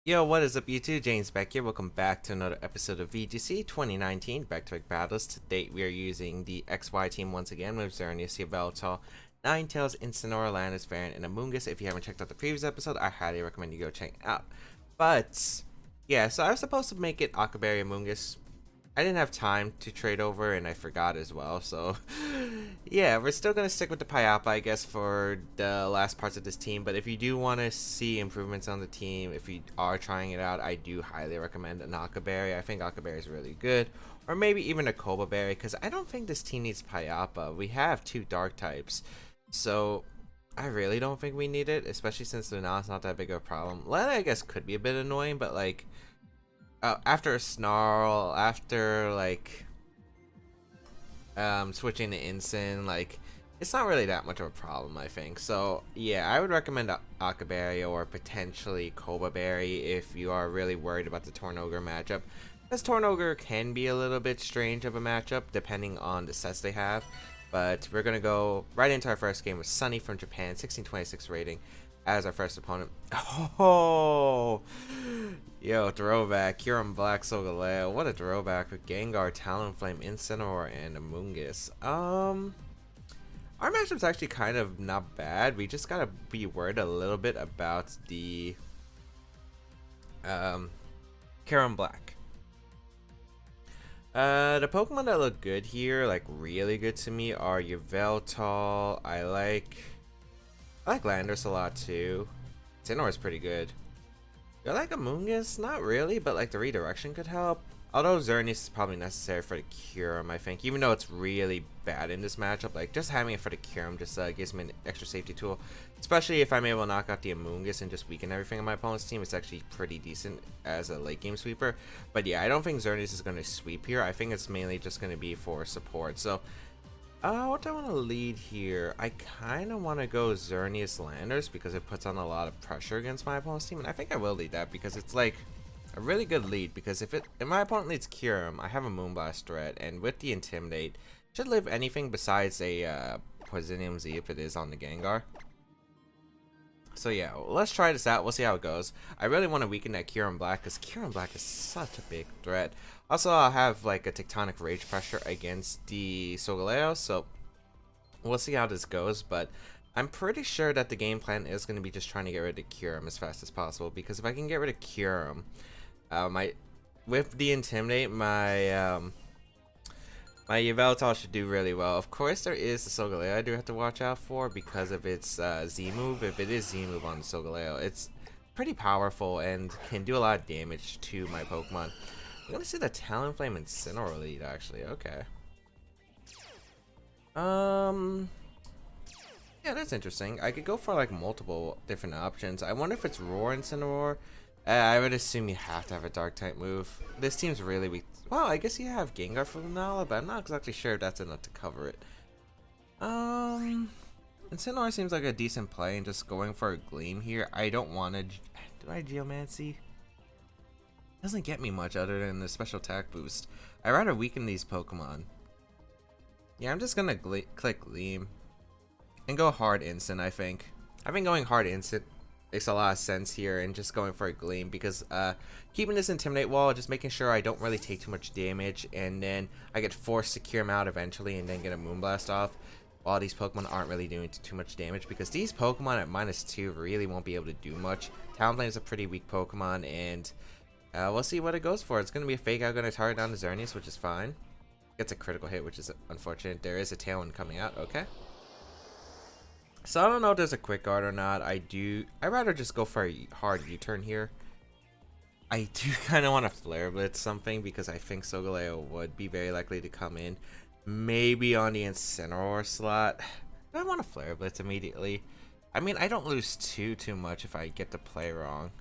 Yo, what is up YouTube? James Baek here. Welcome back to another episode of VGC 2019 Back Battles. Today we are using the XY team once again with Xerneas and Yveltal, Ninetales, Landorus-T variant, and Amoonguss. If you haven't checked out the previous episode, I highly recommend you go check it out. But yeah, so I was supposed to make it Akaberry Amoonguss. I didn't have time to trade over and I forgot as well, so yeah, we're still going to stick with the Payapa, I guess, for the last parts of this team. But if you do want to see improvements on the team, if you are trying it out, I do highly recommend an Akaberry. I think Akaberry is really good, or maybe even a Koba Berry, because I don't think this team needs Payapa. We have two dark types, so I really don't think we need it, especially since Luna's not that big of a problem. Lana, I guess, could be a bit annoying, but like after a Snarl, after like switching to Incin, like it's not really that much of a problem, I think. So yeah, I would recommend Akaberry or potentially Koba Berry if you are really worried about the Tornogre matchup, because Tornogre can be a little bit strange of a matchup depending on the sets they have. But we're gonna go right into our first game with Sunny from Japan, 1626 rating, as our first opponent. Oh, yo, throwback. Kyurem Black, Solgaleo. What a throwback with Gengar, Talonflame, Incineroar, and Amoonguss. Our matchup's actually kind of not bad. We just gotta be worried a little bit about the Kyurem Black. The Pokemon that look good here, like really good to me, are Yveltal. I like Landorus a lot too. Incineroar is pretty good. I like Amoonguss, not really, but like the redirection could help. Although Xerneas is probably necessary for the Kyurem, I think, even though it's really bad in this matchup. Like just having it for the Kyurem just gives me an extra safety tool, especially if I'm able to knock out the Amoonguss and just weaken everything on my opponent's team. It's actually pretty decent as a late game sweeper. But yeah, I don't think Xerneas is going to sweep here. I think it's mainly just going to be for support. So what do I want to lead here? I kind of want to go Xerneas Landers because it puts on a lot of pressure against my opponent's team, and I think I will lead that because it's like a really good lead. Because if my opponent leads Kyurem, I have a Moonblast threat, and with the Intimidate, should live anything besides a Poisonium Z if it is on the Gengar. So yeah, let's try this out. We'll see how it goes. I really want to weaken that Kyurem Black because Kyurem Black is such a big threat. Also, I'll have like a Tectonic Rage pressure against the Solgaleo, so we'll see how this goes. But I'm pretty sure that the game plan is going to be just trying to get rid of Kyurem as fast as possible, because if I can get rid of Kyurem, with the Intimidate, my Yveltal should do really well. Of course, there is the Solgaleo I do have to watch out for because of its Z move. If it is Z move on the Solgaleo, it's pretty powerful and can do a lot of damage to my Pokemon. I'm gonna see the Talonflame and Incineroar lead, actually. Okay. Yeah, that's interesting. I could go for like multiple different options. I wonder if it's Roar and Incineroar. I would assume you have to have a dark type move. This team's really weak. Well, I guess you have Gengar for Lunala, but I'm not exactly sure if that's enough to cover it. Incineroar seems like a decent play, and just going for a Gleam here. I don't want to. Do I Geomancy? Doesn't get me much other than the special attack boost. I'd rather weaken these Pokemon. Yeah, I'm just gonna click Gleam and go hard instant. I think going hard instant makes a lot of sense here, and just going for a Gleam because keeping this Intimidate wall, just making sure I don't really take too much damage, and then I get forced to cure him out eventually and then get a Moonblast off while these Pokemon aren't really doing too much damage, because these Pokemon at -2 really won't be able to do much. Talonflame is a pretty weak Pokemon, and we'll see what it goes for. It's going to be a fake out, going to target down to Xerneas, which is fine. Gets a critical hit, which is unfortunate. There is a Tailwind coming out. Okay. So I don't know if there's a quick guard or not. I'd rather just go for a hard U-turn here. I do kind of want to Flare Blitz something because I think Solgaleo would be very likely to come in. Maybe on the Incineroar slot. I don't want to Flare Blitz immediately. I mean, I don't lose too much if I get the play wrong.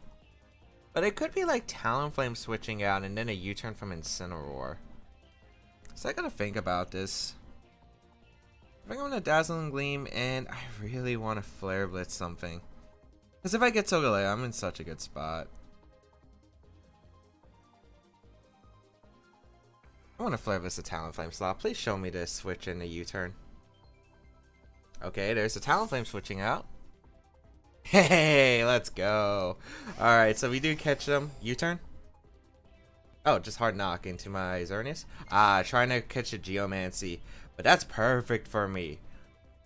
But it could be like Talonflame switching out and then a U-turn from Incineroar. So I gotta think about this. I think I'm gonna Dazzling Gleam, and I really want to Flare Blitz something. Because if I get Solgaleo, I'm in such a good spot. I want to Flare Blitz the Talonflame slot. Please show me this switch in the U-turn. Okay, there's the Talonflame switching out. Hey, let's go. Alright, so we do catch them. U-turn? Oh, just hard knock into my Xerneas. Trying to catch a Geomancy. But that's perfect for me.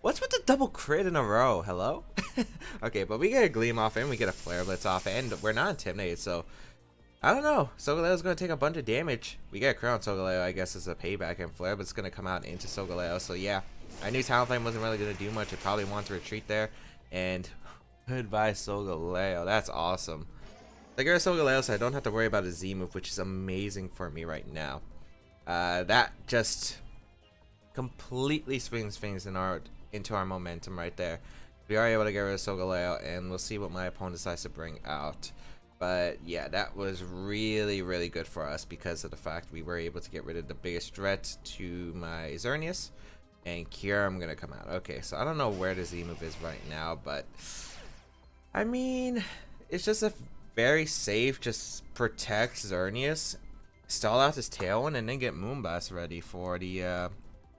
What's with the double crit in a row? Hello? Okay, but we get a Gleam off and we get a Flare Blitz off, and we're not intimidated, so I don't know. Solgaleo's going to take a bunch of damage. We get a crit on Solgaleo, I guess, as a payback, and Flare Blitz is going to come out into Solgaleo, so yeah. I knew Talonflame wasn't really going to do much. It probably wanted to retreat there, and goodbye Solgaleo. That's awesome. I get a Solgaleo, so I don't have to worry about a Z move, which is amazing for me right now. That just completely swings things into our momentum right there. We are able to get rid of Solgaleo, and we'll see what my opponent decides to bring out. But yeah, that was really, really good for us because of the fact we were able to get rid of the biggest threat to my Xerneas, and Kyurem gonna come out. Okay, so I don't know where the Z move is right now, but I mean, it's just a very safe, just protect Xerneas, stall out his Tailwind, and then get Moonblast ready for the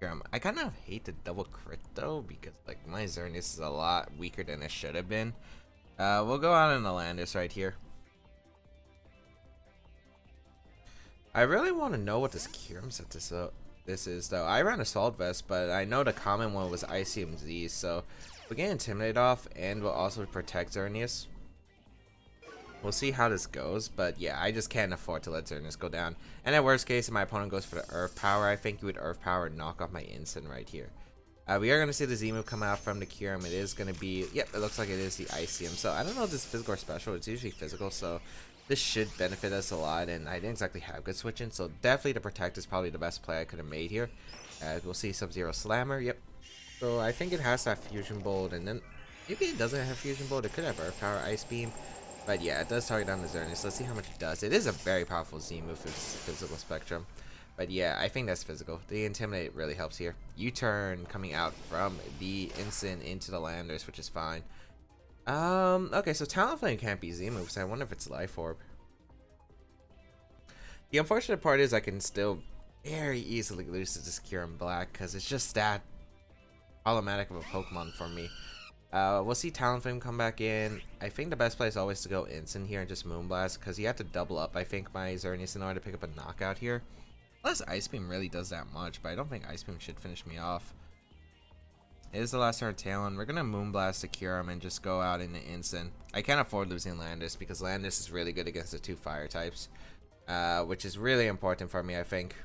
Kyurem. I kind of hate the double crit though, because like my Xerneas is a lot weaker than it should have been. We'll go out in the Landorus right here. I really want to know what this Kyurem set this is though. I ran Assault Vest, but I know the common one was ICMZ, so we'll get Intimidate off, and we'll also protect Xerneas. We'll see how this goes, but yeah, I just can't afford to let Xerneas go down. And at worst case, if my opponent goes for the Earth Power, I think he would Earth Power and knock off my instant right here. We are going to see the Z move come out from the Kyurem. It is going to be, yep, it looks like it is the ICM. So I don't know if this is physical or special. It's usually physical, so this should benefit us a lot. And I didn't exactly have good switching, so definitely the Protect is probably the best play I could have made here. We'll see Sub-Zero Slammer, yep. So I think it has that Fusion Bolt, and then maybe it doesn't have Fusion Bolt. It could have Earth Power, Ice Beam. But yeah, it does target down the Xerneas. Let's see how much it does. It is a very powerful Z move for physical spectrum. But yeah, I think that's physical. The Intimidate really helps here. U-turn coming out from the instant into the Landorus, which is fine. Okay, so Talonflame can't be Z moves. So I wonder if it's Life Orb. The unfortunate part is I can still very easily lose to this Kyurem Black because it's just that problematic of a Pokemon for me. We'll see Talonflame come back in. I think the best play is always to go instant here and just Moonblast, because you have to double up, I think, my Xerneas in order to pick up a knockout here. Unless Ice Beam really does that much, but I don't think Ice Beam should finish me off. It is the last turn of Talon. We're going to Moonblast to Kyurem and just go out in the instant. I can't afford losing Landorus, because Landorus is really good against the two fire types, which is really important for me, I think.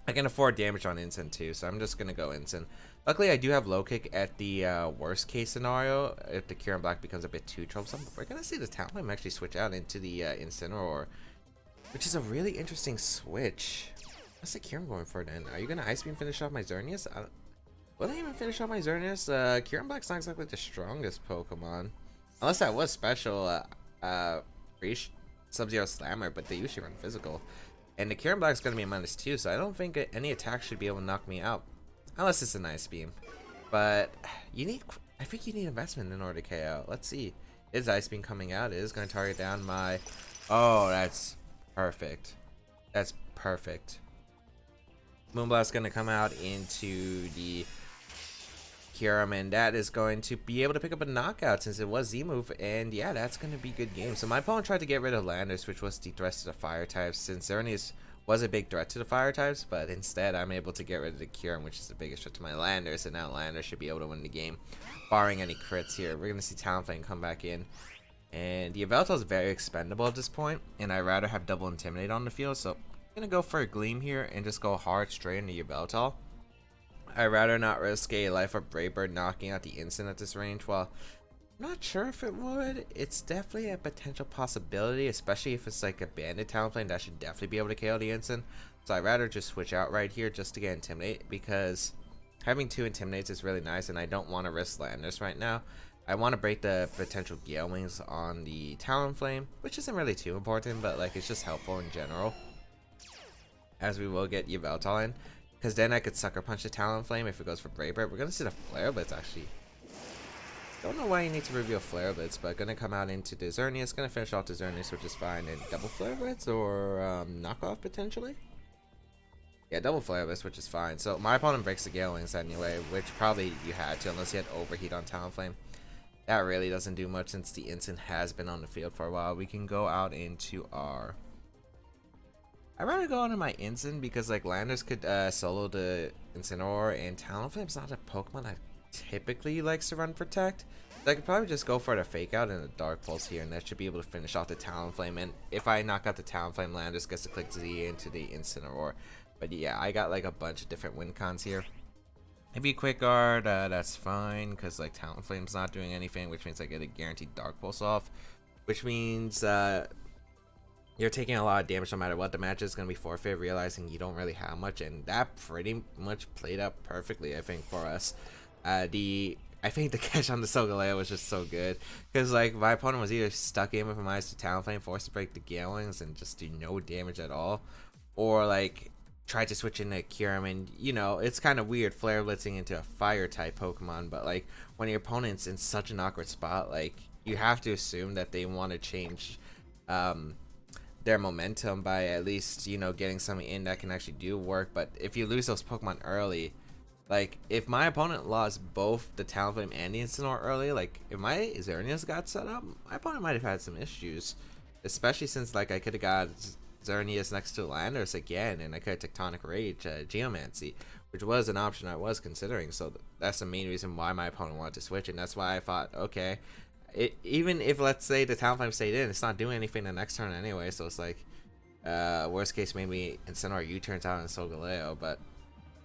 I can afford damage on instant too, so I'm just going to go instant. Luckily, I do have low kick at the worst case scenario if the Kyurem Black becomes a bit too troublesome. We're going to see the Talonflame actually switch out into the Incineroar, which is a really interesting switch. What's the Kyurem going for then? Are you going to Ice Beam finish off my Xerneas? Will they even finish off my Xerneas? Kyurem Black's not exactly the strongest Pokemon. Unless that was special Sub-Zero Slammer, but they usually run physical. And the Kyurem Black's going to be a -2, so I don't think any attack should be able to knock me out. Unless it's a Ice Beam. But I think you need investment in order to KO. Let's see. Is Ice Beam coming out? It is going to target down my... Oh, that's perfect. That's perfect. Moonblast's going to come out into the Kyurem, and that is going to be able to pick up a knockout since it was Z-move, and yeah, that's going to be a good game. So my opponent tried to get rid of Landorus, which was the threat to the fire types, since Xerneas was a big threat to the fire types, but instead I'm able to get rid of the Kyurem, which is the biggest threat to my Landorus, and now Landorus should be able to win the game, barring any crits here. We're going to see Talonflame come back in, and the Yveltal is very expendable at this point, and I'd rather have double Intimidate on the field, so I'm going to go for a Gleam here and just go hard straight into Yveltal. I'd rather not risk a Life Orb Brave Bird knocking out the instant at this range. Well, I'm not sure if it would. It's definitely a potential possibility, especially if it's like a Banded Talonflame that should definitely be able to KO the instant. So I'd rather just switch out right here just to get Intimidate, because having 2 Intimidates is really nice, and I don't want to risk Landorus right now. I want to break the potential Gale Wings on the Talonflame, which isn't really too important, but like it's just helpful in general, as we will get Yveltal in. Because then I could Sucker Punch the Talonflame if it goes for Brave Bird. We're going to see the Flare Blitz, actually. Don't know why you need to reveal Flare Blitz, but going to come out into the Xerneas. Going to finish off the Xerneas, which is fine. And double Flare Blitz or knockoff, potentially? Yeah, double Flare Blitz, which is fine. So my opponent breaks the Gale Wings anyway, which probably you had to, unless you had Overheat on Talonflame. that really doesn't do much since the Instant has been on the field for a while. We can go out into our... I'd rather go into my Instant because like Landers could solo the Incineroar, and Talonflame's not a Pokemon that typically likes to run Protect. So I could probably just go for the Fake Out and the Dark Pulse here, and that should be able to finish off the Talonflame. And if I knock out the Talonflame, Landers gets to click Z into the Incineroar. But yeah, I got like a bunch of different win cons here. If you Quick Guard, that's fine because like Talonflame's not doing anything, which means I get a guaranteed Dark Pulse off, which means you're taking a lot of damage no matter what. The match is going to be forfeit, realizing you don't really have much, and that pretty much played out perfectly, I think, for us. I think the catch on the Solgaleo was just so good, because like my opponent was either stuck in with my eyes to Talonflame, forced to break the Gale Wings and just do no damage at all, or like tried to switch into Kyurem, and you know, it's kind of weird Flare Blitzing into a Fire type Pokemon, but like when your opponent's in such an awkward spot, like you have to assume that they want to change their momentum by at least, you know, getting something in that can actually do work. But if you lose those Pokemon early, like if my opponent lost both the Talonflame and the Incineroar early, like if my Xerneas got set up, my opponent might have had some issues, especially since like I could have got Xerneas next to Landers again, and I could have Tectonic Rage, Geomancy, which was an option I was considering. So that's the main reason why my opponent wanted to switch, and that's why I thought, okay, even if let's say the Talonflame stayed in, it's not doing anything the next turn anyway, so it's like worst case maybe Incineroar U-turns out in Solgaleo. But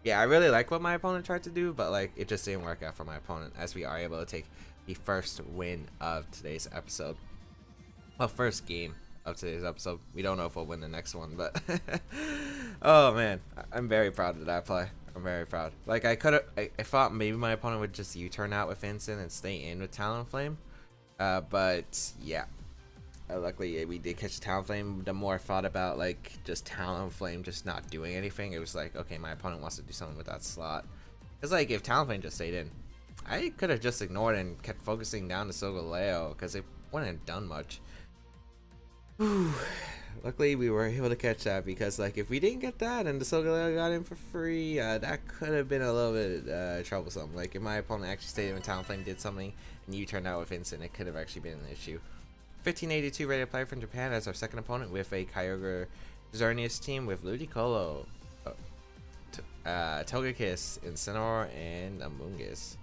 yeah, I really like what my opponent tried to do, but like it just didn't work out for my opponent, as we are able to take the first win of today's episode. Well, first game of today's episode. We don't know if we'll win the next one, but oh man, I'm very proud of that play. I'm very proud. Like I thought maybe my opponent would just U-turn out with Instant and stay in with Talonflame. But yeah, luckily we did catch the Talonflame. The more I thought about like just Talonflame just not doing anything, it was like, okay, my opponent wants to do something with that slot. It's like if Talonflame just stayed in, I could have just ignored it and kept focusing down to Solgaleo because it wouldn't have done much. Whew. Luckily we were able to catch that, because like if we didn't get that and the Solgaleo got in for free, that could have been a little bit troublesome. Like if my opponent actually stayed in when Talonflame did something and you turned out with Instant, it could have actually been an issue. 1582 rated player from Japan as our second opponent, with a Kyogre Xerneas team with Ludicolo, Togekiss, Incineroar, and Amoonguss.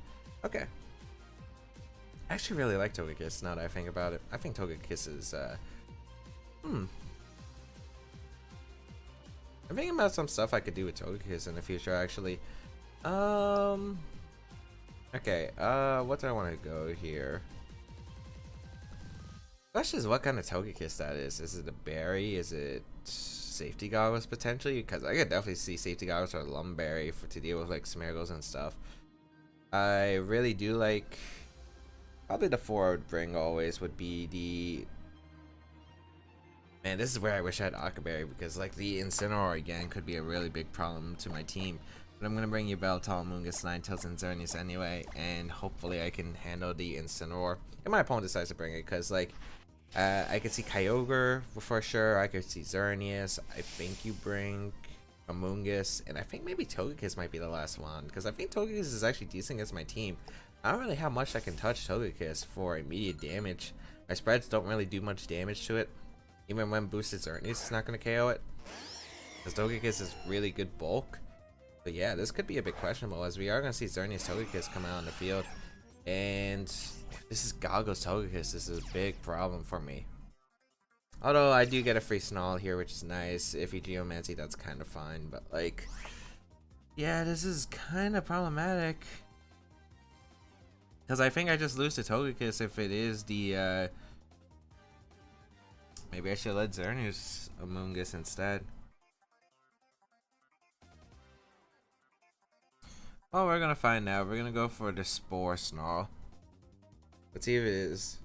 Okay. I actually really like Togekiss now that I think about it. I think Togekiss is I'm thinking about some stuff I could do with Togekiss in the future, actually. Okay, what do I want to go here? Question is what kind of Togekiss that is. Is it a berry? Is it safety goggles potentially? Because I could definitely see safety goggles or Lumberry to deal with like Smeargles and stuff. I really do like, probably the 4 I would bring always would be the, man, this is where I wish I had Ockerberry, because like the Incineroar again could be a really big problem to my team. But I'm gonna bring Yveltal, Amoonguss, Ninetales, and Xerneas anyway, and hopefully I can handle the Incineroar. And my opponent decides to bring it, because like I could see Kyogre for sure. I could see Xerneas. I think you bring Amoonguss, and I think maybe Togekiss might be the last one, because I think Togekiss is actually decent against my team. I don't really have much that can touch Togekiss for immediate damage. My spreads don't really do much damage to it. Even when boosted Xerneas is not going to KO it, because Togekiss is really good bulk. But yeah, this could be a bit questionable, as we are going to see Xerneas Togekiss come out on the field. And if this is Goggles Togekiss, this is a big problem for me. Although I do get a free Snarl here, which is nice. If you Geomancy, that's kind of fine. But like, yeah, this is kind of problematic, because I think I just lose to Togekiss if it is the maybe I should let Xerneas Amoonguss instead. Well, we're gonna find out. We're gonna go for the Spore Snarl. Let's see if it is.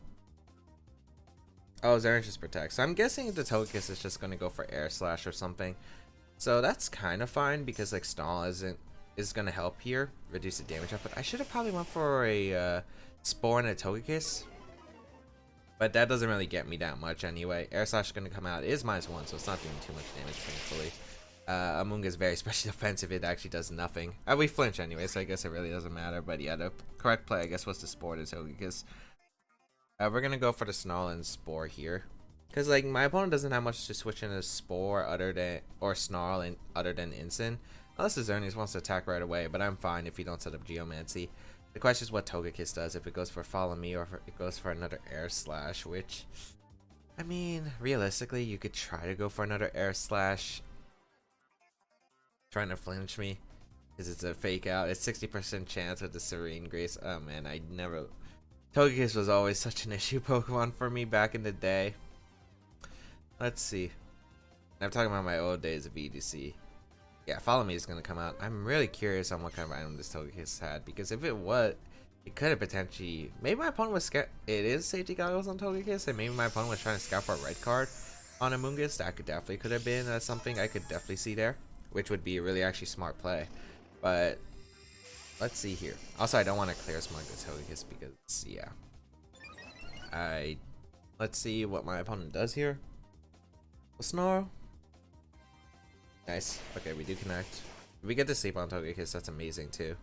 Oh, Xerneas just protects. So I'm guessing the Togekiss is just gonna go for Air Slash or something. So that's kind of fine, because like Snarl is gonna help here, reduce the damage output. I should have probably went for a Spore and a Togekiss, but that doesn't really get me that much anyway. Air Slash is gonna come out. It is -1, so it's not doing too much damage, thankfully. Amoonguss is very specially defensive. It actually does nothing. We flinch anyway, so I guess it really doesn't matter. But yeah, the correct play, I guess, was to Spore the Togekiss. We're gonna go for the Snarl and Spore here. Because, like, my opponent doesn't have much to switch in a Spore other than, or Snarl and other than Instant. Unless the Xerneas wants to attack right away, but I'm fine if you don't set up Geomancy. The question is what Togekiss does, if it goes for Follow Me or if it goes for another Air Slash, which, I mean, realistically, you could try to go for another Air Slash. Trying to flinch me, because it's a fake out. It's 60% chance with the Serene Grace. Oh man, I never... Togekiss was always such an issue Pokemon for me back in the day. Let's see. I'm talking about my old days of VGC. Yeah, Follow Me is going to come out. I'm really curious on what kind of item this Togekiss had, because if it was, it could have potentially... Maybe my opponent was scared. It is Safety Goggles on Togekiss, and maybe my opponent was trying to scout for a red card on Amoonguss. That could have been something I could definitely see there, which would be a really actually smart play. But let's see here. Also, I don't want to clear smug the Togekiss because, yeah. Let's see what my opponent does here. A Snarl. Nice. Okay, we do connect. If we get to sleep on Togekiss, that's amazing too.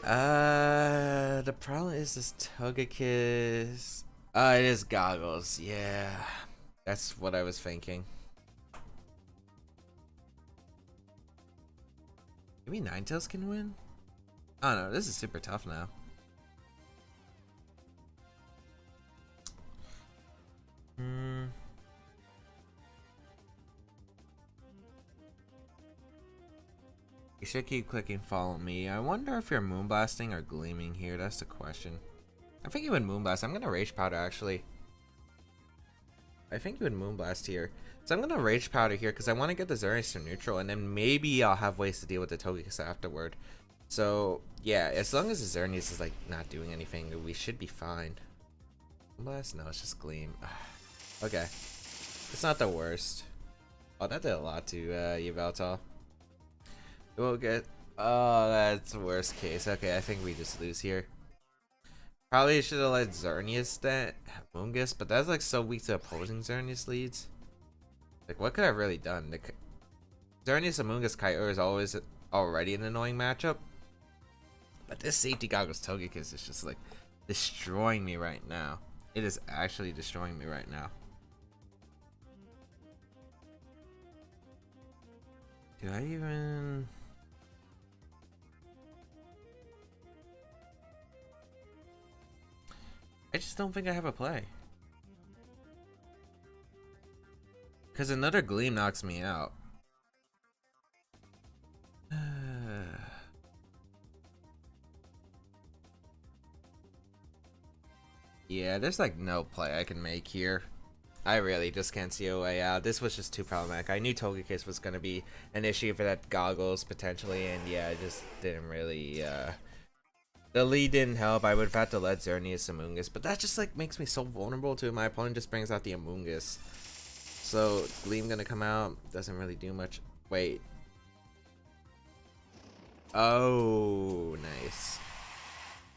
The problem is this Togekiss. It is Goggles. Yeah, that's what I was thinking. Maybe Ninetales can win? I don't know, this is super tough now. You should keep clicking Follow Me. I wonder if you're Moonblasting or Gleaming here. That's the question. I think you would Moonblast. I'm gonna Rage Powder actually. I think you would Moonblast here. So I'm gonna Rage Powder here because I want to get the Xerneas to neutral, and then maybe I'll have ways to deal with the Togekiss afterward. So yeah, as long as the Xerneas is like not doing anything, we should be fine. Moonblast? No, it's just Gleam. Okay, it's not the worst. Oh, that did a lot to Yveltal. We'll get... Oh, that's worst case. Okay, I think we just lose here. Probably should have let Xerneas that Amoonguss, but that's like so weak to opposing Xerneas leads. Like, what could I have really done? The Xerneas Amoonguss Kyurem is always already an annoying matchup, but this Safety Goggles Togekiss is just like destroying me right now. It is actually destroying me right now. Do I even... I just don't think I have a play. Because another Gleam knocks me out. Yeah, there's like no play I can make here. I really just can't see a way out. This was just too problematic. I knew Togekiss was going to be an issue for that Goggles potentially, and yeah, I just didn't really... The lead didn't help. I would have had to let Xerneas Amoonguss, but that just like makes me so vulnerable to it. My opponent just brings out the Amoonguss. So Gleam gonna come out, doesn't really do much. Wait. Oh, nice.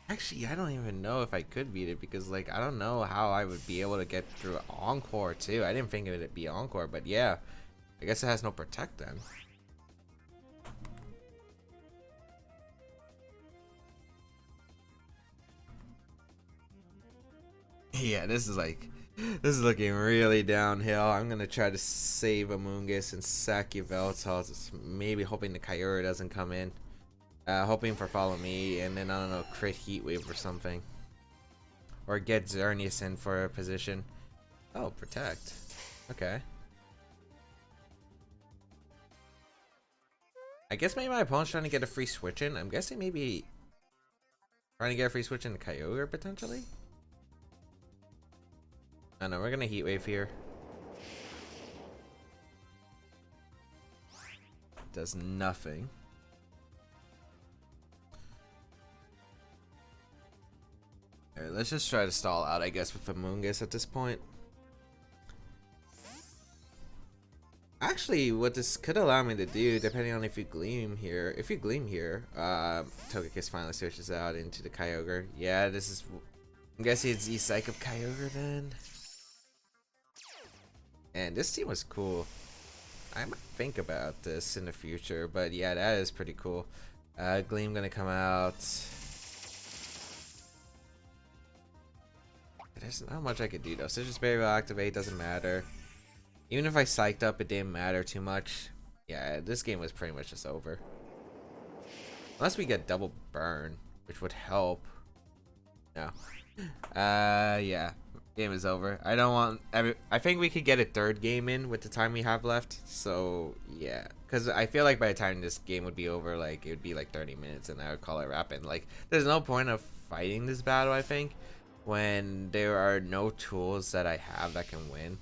Actually, I don't even know if I could beat it because like I don't know how I would be able to get through Encore too. I didn't think it would be Encore, but yeah. I guess it has no Protect then. Yeah, this is looking really downhill. I'm gonna try to save Amoonguss and sack Yveltal, maybe hoping the Kyurem doesn't come in. Hoping for Follow Me, and then I don't know, crit Heat Wave or something. Or get Xerneas in for a position. Oh, Protect. Okay. I guess maybe my opponent's trying to get a free switch in. I'm guessing maybe trying to get a free switch in Kyogre potentially? I know, we're gonna Heat Wave here. Does nothing. Alright, let's just try to stall out, I guess, with Amoonguss at this point. Actually, what this could allow me to do, depending on if you Gleam here, Togekiss finally switches out into the Kyogre. Yeah, this is... I'm guessing it's E-Psych of Kyogre then. And this team was cool. I might think about this in the future, but yeah, that is pretty cool. Gleam gonna come out. there's not much I could do though. Citrus Berry will activate, doesn't matter. Even if I psyched up, it didn't matter too much. Yeah, this game was pretty much just over. Unless we get double burn, which would help. No. Yeah. Game is over. I don't want... I think we could get a third game in with the time we have left. So, yeah. Because I feel like by the time this game would be over, like, it would be like 30 minutes and I would call it wrapping. Like, there's no point of fighting this battle, I think, when there are no tools that I have that can win.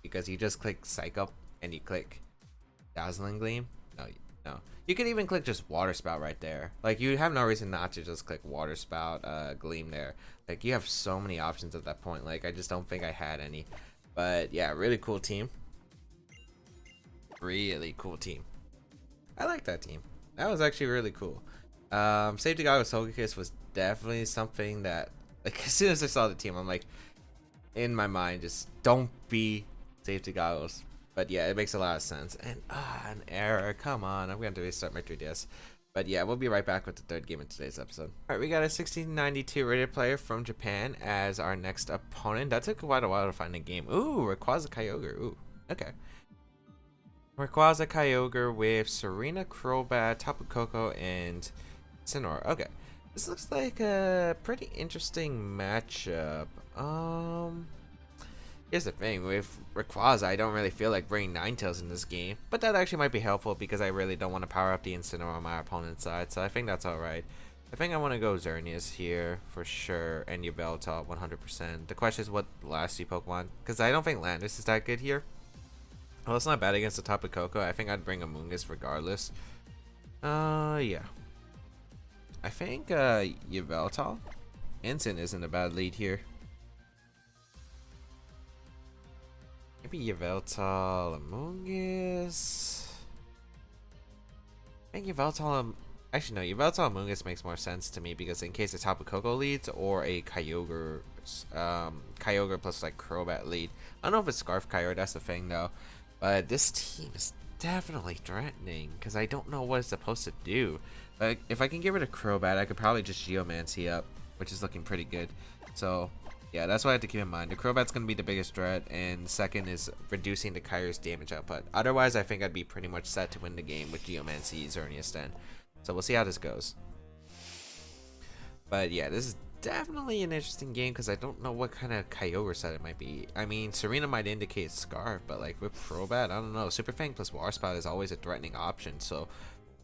Because you just click Psych Up and you click Dazzling Gleam. No. You could even click just Water Spout right there. Like, you have no reason not to just click Water Spout, Gleam there. Like, you have so many options at that point. Like, I just don't think I had any. But, yeah, really cool team. Really cool team. I like that team. That was actually really cool. Safety Goggles Togekiss was definitely something that, like, as soon as I saw the team, I'm like, in my mind, just don't be Safety Goggles. But yeah, it makes a lot of sense. And an error. Come on, I'm going to restart my 3DS. But yeah, we'll be right back with the third game in today's episode. Alright, we got a 1692 rated player from Japan as our next opponent. That took quite a while to find a game. Ooh, Rayquaza Kyogre. Ooh, okay. Rayquaza Kyogre with Serena, Crobat, Tapu Koko, and Incineroar. Okay. This looks like a pretty interesting matchup. Here's the thing, with Rayquaza, I don't really feel like bringing Ninetales in this game, but that actually might be helpful because I really don't want to power up the Incineroar on my opponent's side, so I think that's alright. I think I want to go Xerneas here for sure, and Yveltal 100%. The question is what last two Pokemon, because I don't think Landorus is that good here. Well, it's not bad against the Tapu Koko. I think I'd bring Amoonguss regardless. Yeah. I think Yveltal. Ensign isn't a bad lead here. Maybe Yveltal, Amoonguss. I think Yveltal, actually no, Yveltal Amoonguss makes more sense to me because in case a Tapu Koko leads or a Kyogre, Kyogre plus like Crobat lead. I don't know if it's Scarf Kyogre, that's the thing though. But this team is definitely threatening because I don't know what it's supposed to do. Like if I can get rid of Crobat, I could probably just Geomancy up, which is looking pretty good. So yeah, that's what I have to keep in mind. The Crobat's going to be the biggest threat, and second is reducing the Kyurem's damage output. Otherwise, I think I'd be pretty much set to win the game with Geomancy, Xerneas then. So we'll see how this goes. But yeah, this is definitely an interesting game because I don't know what kind of Kyogre set it might be. I mean, Serena might indicate Scarf, but like with Crobat, I don't know. Super Fang plus Water Spout is always a threatening option, so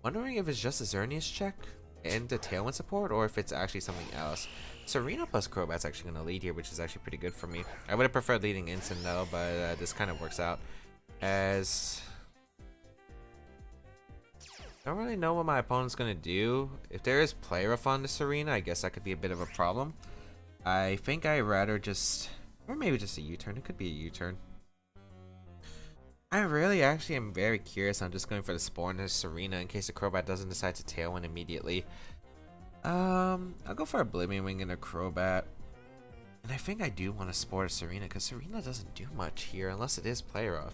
wondering if it's just a Xerneas check and the Tailwind support, or if it's actually something else. Serena plus Crobat's actually going to lead here, which is actually pretty good for me. I would have preferred leading Instant though, but this kind of works out. As I don't really know what my opponent's going to do. If there is play rough on the Serena, I guess that could be a bit of a problem. I think I'd rather just, or maybe just a U-turn. It could be a U-turn. I really actually am very curious. I'm just going for the Spore and the Serena in case the Crobat doesn't decide to Tailwind immediately. I'll go for Oblivion Wing and a Crobat. And I think I do want to Spore a Serena because Serena doesn't do much here unless it is Play Rough.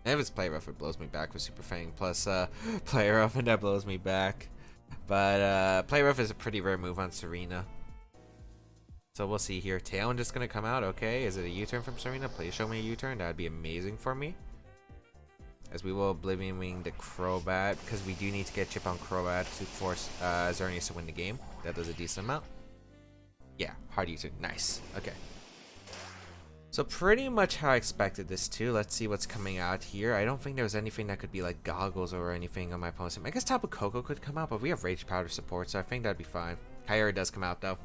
And if it's Play Rough, it blows me back with Super Fang plus Play Rough, and that blows me back. But Play Rough is a pretty rare move on Serena. So we'll see here. Tailwind just going to come out. Okay, is it a U-turn from Serena? Please show me a U-turn. That would be amazing for me. As we will Oblivion Wing the Crobat, because we do need to get Chip on Crobat to force Xerneas to win the game. That does a decent amount. Yeah, hard U-turn. Nice. Okay. So pretty much how I expected this too. Let's see what's coming out here. I don't think there was anything that could be like Goggles or anything on my opponent's team. I guess Tapu Koko could come out, but we have Rage Powder support, so I think that'd be fine. Kyurem does come out though.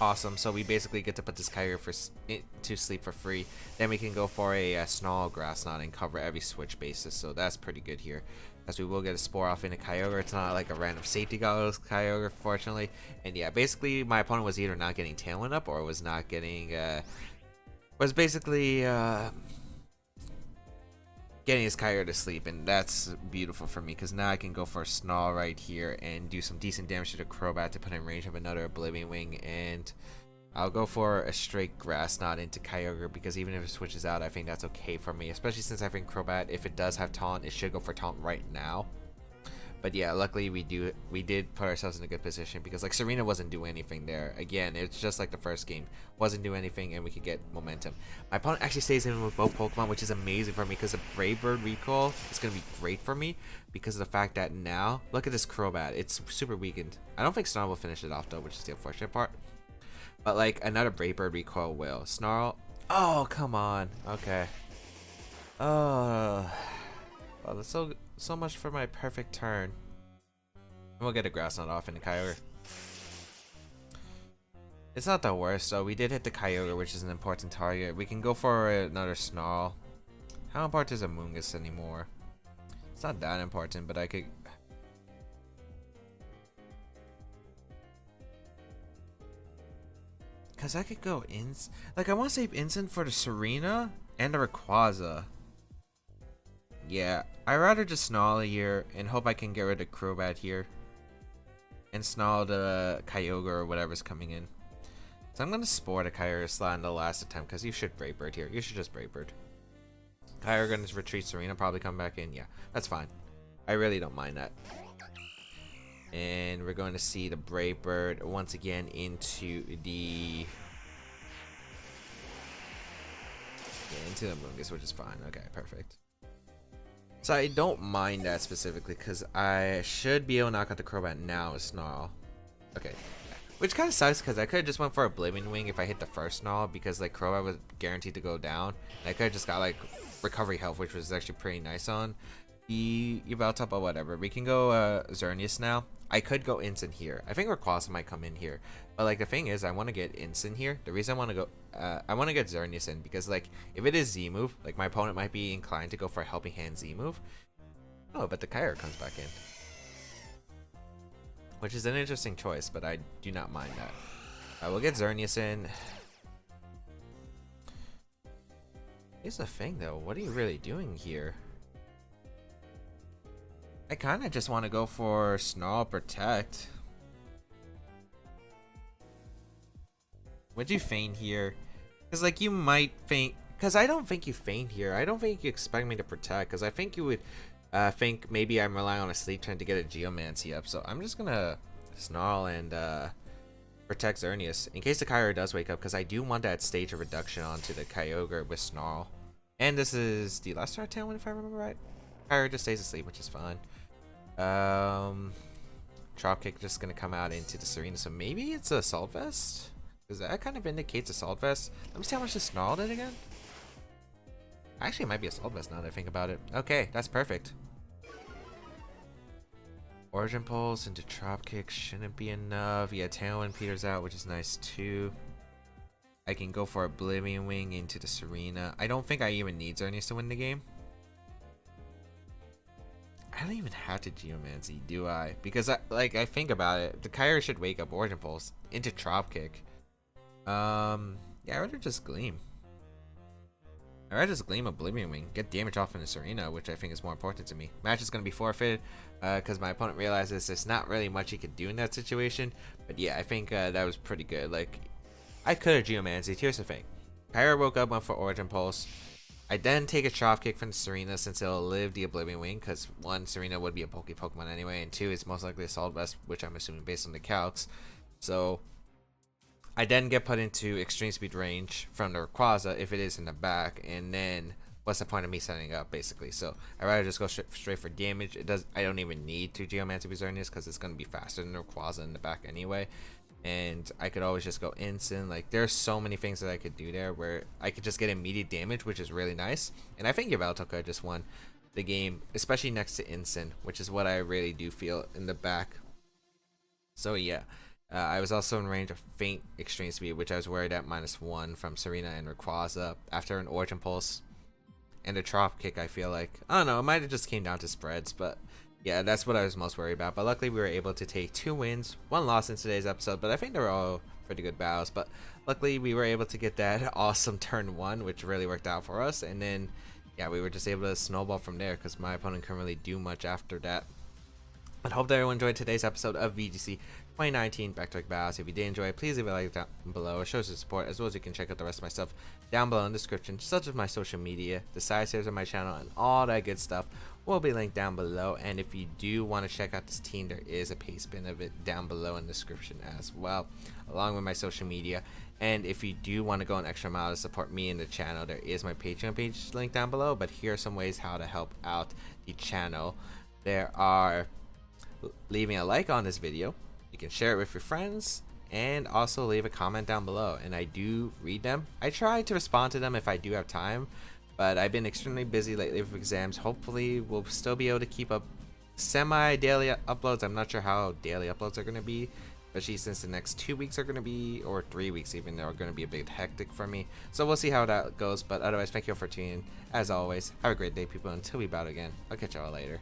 Awesome, so we basically get to put this Kyurem to sleep for free. Then we can go for a Snarl, Grass Knot, and cover every switch basis, so that's pretty good here. As we will get a Spore off into Kyogre. It's not like a random Safety Goggles Kyogre, fortunately. And yeah, basically my opponent was either not getting Tailwind up or was not getting, was basically getting his Kyogre to sleep, and that's beautiful for me because now I can go for a Snarl right here and do some decent damage to the Crobat to put in range of another Oblivion Wing, and I'll go for a straight Grass Knot into Kyogre because even if it switches out, I think that's okay for me, especially since I think Crobat, if it does have Taunt, it should go for Taunt right now. But yeah, luckily we did put ourselves in a good position because like Serena wasn't doing anything there. Again, it's just like the first game, wasn't doing anything, and we could get momentum. My opponent actually stays in with both Pokemon, which is amazing for me because the Brave Bird recall is gonna be great for me because of the fact that now look at this Crobat, it's super weakened. I don't think Snarl will finish it off though, which is the unfortunate part. But like another Brave Bird recoil will. Snarl, oh come on, okay. Oh, well, that's so much for my perfect turn. And we'll get a Grass Knot off in the Kyogre. It's not the worst, so we did hit the Kyogre, which is an important target. We can go for another Snarl. How important is a Moongus anymore? It's not that important, but I could... Because I could go in... Like, I want to save Instant for the Serena and the Rayquaza. Yeah, I'd rather just Snarl here and hope I can get rid of Crobat here. And Snarl the Kyogre or whatever's coming in. So I'm going to Spore the Kyogre slot in the last attempt because you should Brave Bird here. You should just Brave Bird. Kyogre going to retreat Serena, probably come back in. Yeah, that's fine. I really don't mind that. And we're going to see the Brave Bird once again into the... Yeah, into the Moongus, which is fine. Okay, perfect. So I don't mind that specifically because I should be able to knock out the Crobat now with Snarl. Okay. Which kind of sucks because I could have just went for Oblivion Wing if I hit the first Snarl because like Crobat was guaranteed to go down. And I could have just got like recovery health, which was actually pretty nice on the Yveltal, but whatever. We can go Xerneas now. I could go Instant here. I think Rayquaza might come in here. But like the thing is, I want to get Instant here. The reason I want to go, I want to get Xerneas in because like if it is Z move, like my opponent might be inclined to go for a Helping Hand Z move. Oh, but the Kyogre comes back in, which is an interesting choice, but I do not mind that. We'll get Xerneas in. Here's the thing though, what are you really doing here? I kind of just want to go for Snarl Protect. Would you feign here? Because like you might feign, because I don't think you feign here. I don't think you expect me to protect, because I think you would think maybe I'm relying on a Sleep Turn to get a Geomancy up. So I'm just gonna Snarl and protect Xerneas in case the Kyogre does wake up, because I do want that stage of reduction onto the Kyogre with Snarl. And this is the last Star Tail one if I remember right. Kyogre just stays asleep, which is fine. Dropkick just gonna come out into the Serena, so maybe it's a Assault Vest, because that kind of indicates Assault Vest. Let me see how much the Snarl did again. Actually, it might be Assault Vest now that I think about it. Okay, that's perfect. Origin Pulse into Dropkick shouldn't be enough. Yeah, Tailwind peters out, which is nice too. I can go for Oblivion Wing into the Serena. I don't think I even need Xerneas to win the game. I don't even have to Geomancy, do I? Because I think about it, the Kyogre should wake up Origin Pulse into Dropkick. Yeah, I'd rather just Gleam. I'd rather just Gleam Oblivion Wing, get damage off in the Serena, which I think is more important to me. Match is going to be forfeited because my opponent realizes there's not really much he could do in that situation. But yeah, I think that was pretty good. Like, I could have Geomancy. Here's the thing. Kyogre woke up, went for Origin Pulse. I then take a Dropkick from the Serena since it'll live the Oblivion Wing, because one, Serena would be a Pokemon anyway, and two, it's most likely Assault Vest, which I'm assuming based on the calcs. So I then get put into extreme speed range from the Rayquaza if it is in the back, and then what's the point of me setting up basically? So I'd rather just go straight for damage. I don't even need to Geomancy Xerneas because it's going to be faster than the Rayquaza in the back anyway. And I could always just go Instant. Like, there's so many things that I could do there where I could just get immediate damage, which is really nice. And I think Yveltal could have just won the game, especially next to Instant, which is what I really do feel in the back. So yeah, I was also in range of Faint Extreme Speed, which I was worried at -1 from Serena and Rayquaza after an Origin Pulse and a Dropkick. I feel like, I don't know, it might have just came down to spreads, but yeah, that's what I was most worried about. But luckily we were able to take 2 wins, 1 loss in today's episode, but I think they were all pretty good battles. But luckily we were able to get that awesome turn 1, which really worked out for us. And then yeah, we were just able to snowball from there because my opponent couldn't really do much after that. But hope that everyone enjoyed today's episode of VGC 2019 Back-to-Back Battles. If you did enjoy it, please leave a like down below. It shows your support, as well as you can check out the rest of my stuff down below in the description, such as my social media, the side series of my channel, and all that good stuff. will be linked down below. And if you do want to check out this team, there is a paste bin of it down below in the description as well, along with my social media. And if you do want to go an extra mile to support me and the channel, there is my Patreon page linked down below. But here are some ways how to help out the channel. There are leaving a like on this video, you can share it with your friends, and also leave a comment down below, and I do read them. I try to respond to them if I do have time, but I've been extremely busy lately with exams. Hopefully we'll still be able to keep up semi-daily uploads. I'm not sure how daily uploads are going to be, especially since the next 2 weeks are going to be, or 3 weeks even, they're going to be a bit hectic for me. So we'll see how that goes, but otherwise, thank you all for tuning in. As always, have a great day, people. Until we battle again, I'll catch y'all later.